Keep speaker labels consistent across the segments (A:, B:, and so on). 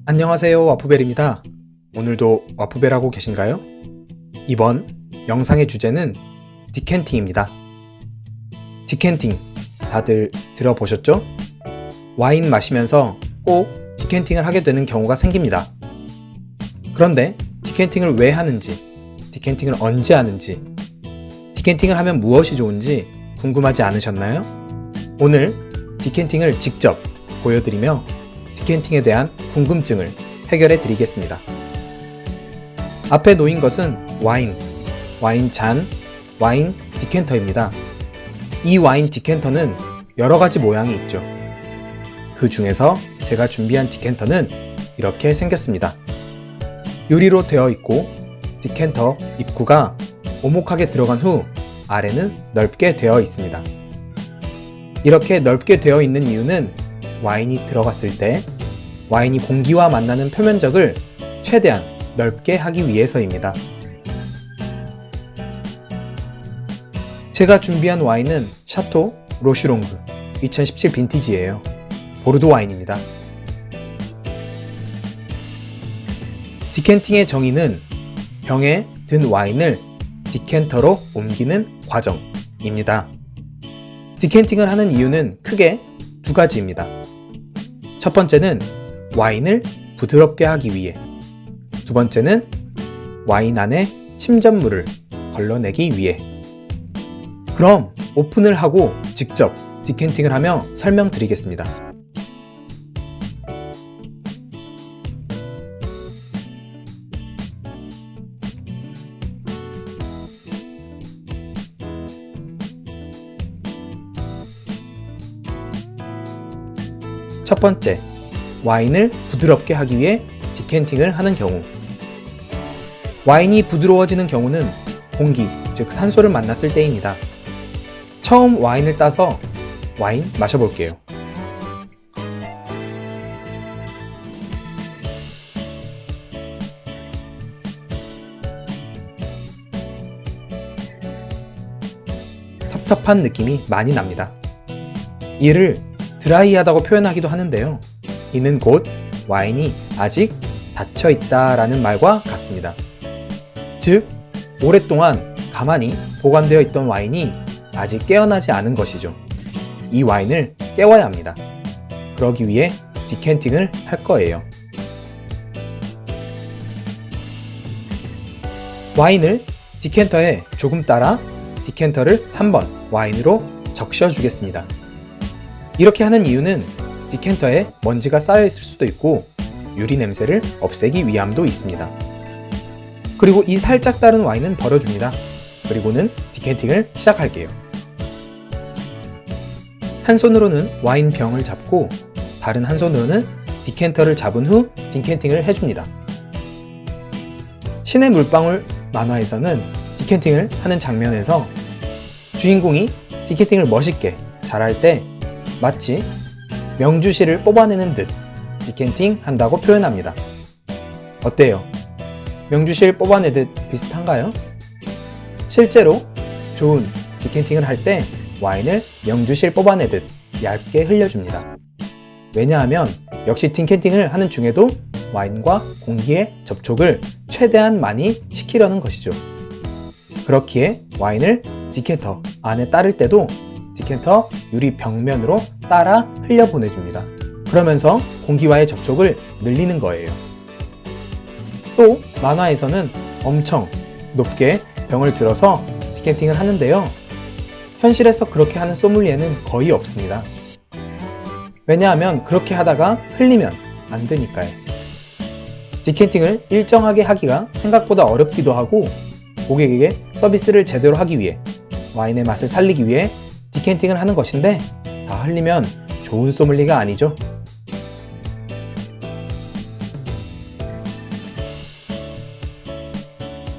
A: 안녕하세요, 와프벨입니다. 오늘도 와프벨 하고 계신가요? 이번 영상의 주제는 디캔팅입니다. 디캔팅 다들 들어보셨죠? 와인 마시면서 꼭 디캔팅을 하게 되는 경우가 생깁니다. 그런데 디캔팅을 왜 하는지, 디캔팅을 언제 하는지, 디캔팅을 하면 무엇이 좋은지 궁금하지 않으셨나요? 오늘 디캔팅을 직접 보여드리며 디캔팅에 대한 궁금증을 해결해 드리겠습니다. 앞에 놓인 것은 와인 잔, 와인 디캔터입니다. 이 와인 디캔터는 여러 가지 모양이 있죠. 그 중에서 제가 준비한 디캔터는 이렇게 생겼습니다. 유리로 되어 있고 디캔터 입구가 오목하게 들어간 후 아래는 넓게 되어 있습니다. 이렇게 넓게 되어 있는 이유는 와인이 들어갔을 때 와인이 공기와 만나는 표면적을 최대한 넓게 하기 위해서입니다. 제가 준비한 와인은 샤토 로슈롱그 2017 빈티지예요. 보르도 와인입니다. 디캔팅의 정의는 병에 든 와인을 디캔터로 옮기는 과정입니다. 디캔팅을 하는 이유는 크게 두 가지입니다. 첫 번째는 와인을 부드럽게 하기 위해, 두 번째는 와인 안에 침전물을 걸러내기 위해. 그럼 오픈을 하고 직접 디캔팅을 하며 설명드리겠습니다. 첫 번째, 와인을 부드럽게 하기 위해 디캔팅을 하는 경우. 와인이 부드러워지는 경우는 공기, 즉 산소를 만났을 때입니다. 처음 와인을 따서 와인 마셔볼게요. 텁텁한 느낌이 많이 납니다. 이를 드라이하다고 표현하기도 하는데요. 이는 곧 와인이 아직 닫혀있다라는 말과 같습니다. 즉, 오랫동안 가만히 보관되어 있던 와인이 아직 깨어나지 않은 것이죠. 이 와인을 깨워야 합니다. 그러기 위해 디캔팅을 할 거예요. 와인을 디캔터에 조금 따라 디캔터를 한번 와인으로 적셔주겠습니다. 이렇게 하는 이유는 디캔터에 먼지가 쌓여있을 수도 있고 유리 냄새를 없애기 위함도 있습니다. 그리고 이 살짝 따른 와인은 버려줍니다. 그리고는 디캔팅을 시작할게요. 한 손으로는 와인 병을 잡고 다른 한 손으로는 디캔터를 잡은 후 디캔팅을 해줍니다. 신의 물방울 만화에서는 디캔팅을 하는 장면에서 주인공이 디캔팅을 멋있게 잘할 때 마치 명주실을 뽑아내는 듯 디캔팅 한다고 표현합니다. 어때요? 명주실 뽑아내듯 비슷한가요? 실제로 좋은 디캔팅을 할 때 와인을 명주실 뽑아내듯 얇게 흘려줍니다. 왜냐하면 역시 디캔팅을 하는 중에도 와인과 공기의 접촉을 최대한 많이 시키려는 것이죠. 그렇기에 와인을 디캔터 안에 따를 때도 디캔터 유리 벽면으로 따라 흘려보내줍니다. 그러면서 공기와의 접촉을 늘리는 거예요. 또 만화에서는 엄청 높게 병을 들어서 디캔팅을 하는데요. 현실에서 그렇게 하는 소믈리에는 거의 없습니다. 왜냐하면 그렇게 하다가 흘리면 안 되니까요. 디캔팅을 일정하게 하기가 생각보다 어렵기도 하고 고객에게 서비스를 제대로 하기 위해 와인의 맛을 살리기 위해 디캔팅을 하는 것인데 다 흘리면 좋은 소믈리가 아니죠.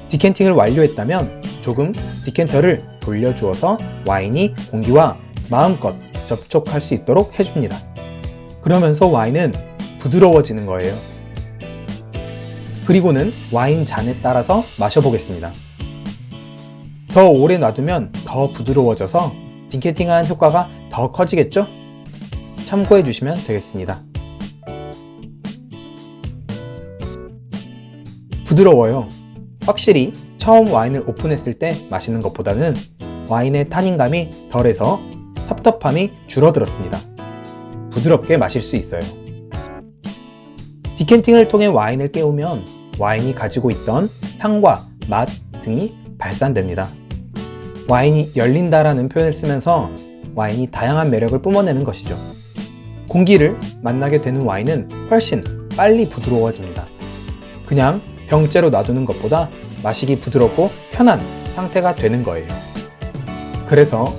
A: 디캔팅을 완료했다면 조금 디캔터를 돌려주어서 와인이 공기와 마음껏 접촉할 수 있도록 해줍니다. 그러면서 와인은 부드러워지는 거예요. 그리고는 와인 잔에 따라서 마셔보겠습니다. 더 오래 놔두면 더 부드러워져서 디캔팅한 효과가 더 커지겠죠? 참고해 주시면 되겠습니다. 부드러워요. 확실히 처음 와인을 오픈했을 때 마시는 것보다는 와인의 타닌감이 덜해서 텁텁함이 줄어들었습니다. 부드럽게 마실 수 있어요. 디캔팅을 통해 와인을 깨우면 와인이 가지고 있던 향과 맛 등이 발산됩니다. 와인이 열린다라는 표현을 쓰면서 와인이 다양한 매력을 뿜어내는 것이죠. 공기를 만나게 되는 와인은 훨씬 빨리 부드러워집니다. 그냥 병째로 놔두는 것보다 마시기 부드럽고 편한 상태가 되는 거예요. 그래서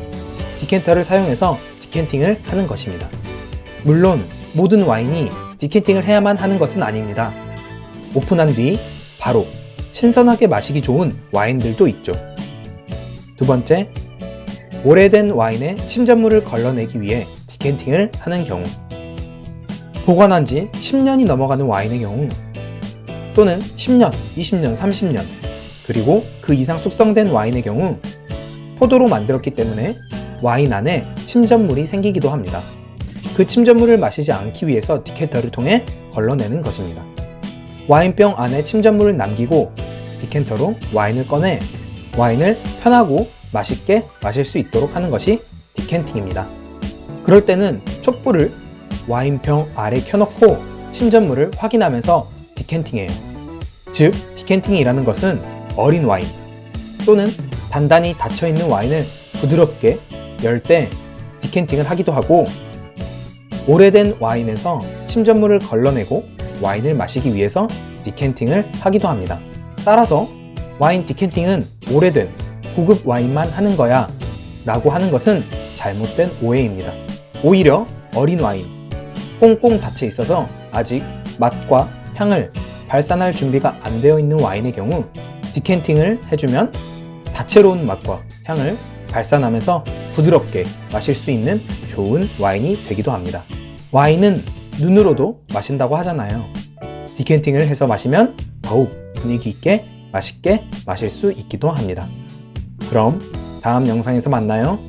A: 디캔터를 사용해서 디캔팅을 하는 것입니다. 물론 모든 와인이 디캔팅을 해야만 하는 것은 아닙니다. 오픈한 뒤 바로 신선하게 마시기 좋은 와인들도 있죠. 두 번째, 오래된 와인에 침전물을 걸러내기 위해 디캔팅을 하는 경우, 보관한 지 10년이 넘어가는 와인의 경우, 또는 10년, 20년, 30년, 그리고 그 이상 숙성된 와인의 경우 포도로 만들었기 때문에 와인 안에 침전물이 생기기도 합니다. 그 침전물을 마시지 않기 위해서 디캔터를 통해 걸러내는 것입니다. 와인병 안에 침전물을 남기고 디캔터로 와인을 꺼내 와인을 편하고 맛있게 마실 수 있도록 하는 것이 디캔팅입니다. 그럴 때는 촛불을 와인병 아래 켜놓고 침전물을 확인하면서 디캔팅해요. 즉, 디캔팅이라는 것은 어린 와인 또는 단단히 닫혀있는 와인을 부드럽게 열 때 디캔팅을 하기도 하고, 오래된 와인에서 침전물을 걸러내고 와인을 마시기 위해서 디캔팅을 하기도 합니다. 따라서 와인 디캔팅은 오래된 고급 와인만 하는 거야 라고 하는 것은 잘못된 오해입니다. 오히려 어린 와인, 꽁꽁 닫혀 있어서 아직 맛과 향을 발산할 준비가 안 되어 있는 와인의 경우 디캔팅을 해주면 다채로운 맛과 향을 발산하면서 부드럽게 마실 수 있는 좋은 와인이 되기도 합니다. 와인은 눈으로도 마신다고 하잖아요. 디캔팅을 해서 마시면 더욱 분위기 있게 맛있게 마실 수 있기도 합니다. 그럼 다음 영상에서 만나요.